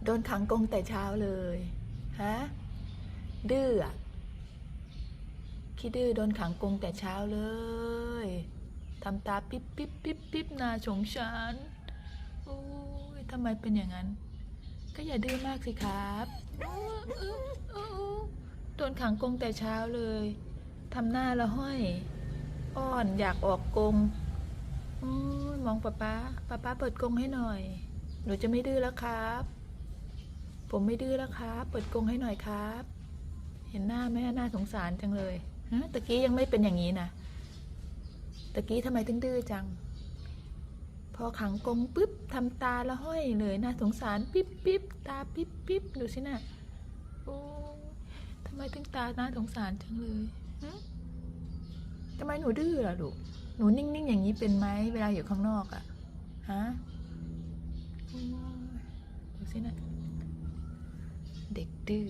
ดนขังกรงแต่เช้าเลยฮะดื้ออะขี้ดื้อโดนขังกรงแต่เช้าเลยทำตาปิ๊บปิ๊บปิ๊บปิ๊บน่าสงสารโอ้ยทำไมเป็นอย่างนั้นก็อย่าดื้อมากสิครับโดนขังกรงแต่เช้าเลยทำหน้าละห้อยอ้อนอยากออกกรงมองป๊าเปิดกรงให้หน่อยหนูจะไม่ดื้อแล้วครับผมไม่ดื้อแล้วครับเปิดกรงให้หน่อยครับเห็นหน้าไหมน่าสงสารจังเลยฮะตะกี้ยังไม่เป็นอย่างนี้นะตะกี้ทำไมถึงดื้อจังพอขังกรงปุ๊บทำตาละห้อยเลยน่าสงสารปิ๊บปิ๊บตาปิ๊บปิ๊บดูสินะโอ้ทำไมถึงตาน่าสงสารจังเลยทำไมหนูดื้อล่ะลูกหนูนิ่งๆอย่างนี้เป็นไหมเวลาอยู่ข้างนอกอะฮะดูสินะเด็กดื้อ